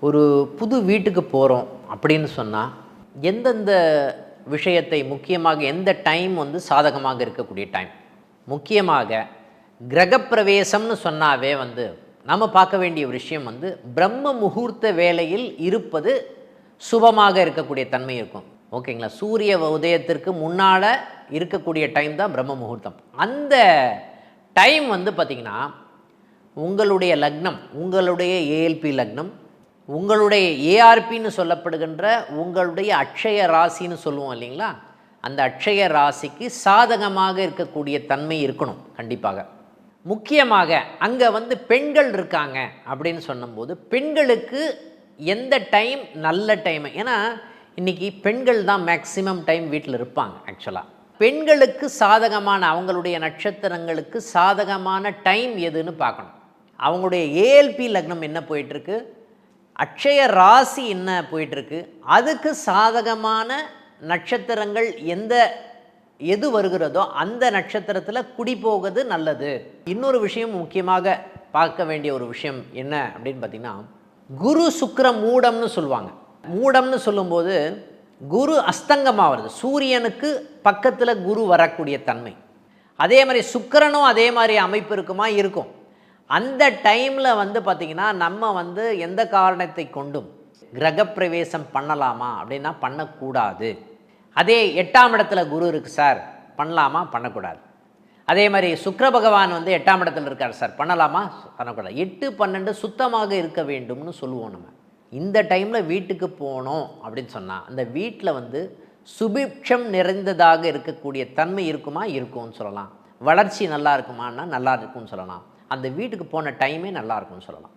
ஒரு புது வீட்டுக்கு போகிறோம் அப்படின்னு சொன்னால் எந்தெந்த விஷயத்தை முக்கியமாக எந்த டைம் வந்து சாதகமாக இருக்கக்கூடிய டைம்? முக்கியமாக கிரகப்பிரவேசம்னு சொன்னாவே வந்து நம்ம பார்க்க வேண்டிய விஷயம் வந்து பிரம்ம முகூர்த்த வேளையில் இருப்பது சுபமாக இருக்கக்கூடிய தன்மை இருக்கும். ஓகேங்களா? சூரிய உதயத்திற்கு முன்னால் இருக்கக்கூடிய டைம் தான் பிரம்ம முகூர்த்தம். அந்த டைம் வந்து பார்த்திங்கன்னா உங்களுடைய லக்னம், உங்களுடைய ஏஎல்பி லக்னம், உங்களுடைய ஏஆர்பின்னு சொல்லப்படுகின்ற உங்களுடைய அட்சய ராசின்னு சொல்லுவோம் இல்லைங்களா, அந்த அட்சய ராசிக்கு சாதகமாக இருக்கக்கூடிய தன்மை இருக்கணும் கண்டிப்பாக. முக்கியமாக அங்கே வந்து பெண்கள் இருக்காங்க அப்படின்னு சொன்னும்போது பெண்களுக்கு எந்த டைம் நல்ல டைம்? ஏன்னா இன்றைக்கி பெண்கள் தான் மேக்சிமம் டைம் வீட்டில் இருப்பாங்க. ஆக்சுவலாக பெண்களுக்கு சாதகமான அவங்களுடைய நட்சத்திரங்களுக்கு சாதகமான டைம் எதுன்னு பார்க்கணும். அவங்களுடைய ஏஎல்பி லக்னம் என்ன போயிட்டுருக்கு, அட்சய ராசி என்ன போயிட்டுருக்கு, அதுக்கு சாதகமான நட்சத்திரங்கள் எது வருகிறதோ அந்த நட்சத்திரத்தில் குடி போவது நல்லது. இன்னொரு விஷயம் முக்கியமாக பார்க்க வேண்டிய ஒரு விஷயம் என்ன அப்படின்னு பார்த்திங்கன்னா, குரு சுக்கிர மூடம்னு சொல்லுவாங்க. மூடம்னு சொல்லும்போது குரு அஸ்தங்கமாக வருது, சூரியனுக்கு பக்கத்தில் குரு வரக்கூடிய தன்மை. அதே மாதிரி சுக்கிரனும் அதே மாதிரி அமைப்பு இருக்குமா? இருக்கும். அந்த டைமில் வந்து பார்த்திங்கன்னா நம்ம வந்து எந்த காரணத்தை கொண்டும் கிரகப்பிரவேசம் பண்ணலாமா அப்படின்னா பண்ணக்கூடாது. அதே 8ஆம் இடத்துல குரு இருக்குது சார், பண்ணலாமா? பண்ணக்கூடாது. அதே மாதிரி சுக்கிர பகவான் வந்து 8ஆம் இடத்துல இருக்கார் சார், பண்ணலாமா? பண்ணக்கூடாது. 8, 12 சுத்தமாக இருக்க வேண்டும்னு சொல்லுவோம் நம்ம. இந்த டைமில் வீட்டுக்கு போனோம் அப்படின்னு சொன்னால் அந்த வீட்டில் வந்து சுபிக்ஷம் நிறைந்ததாக இருக்கக்கூடிய தன்மை இருக்குமா? இருக்கும்னு சொல்லலாம். வளர்ச்சி நல்லா இருக்குமான்னா நல்லா இருக்கும்னு சொல்லலாம். அந்த வீட்டுக்கு போன டைமே நல்லா இருக்கும்னு சொல்லலாம்.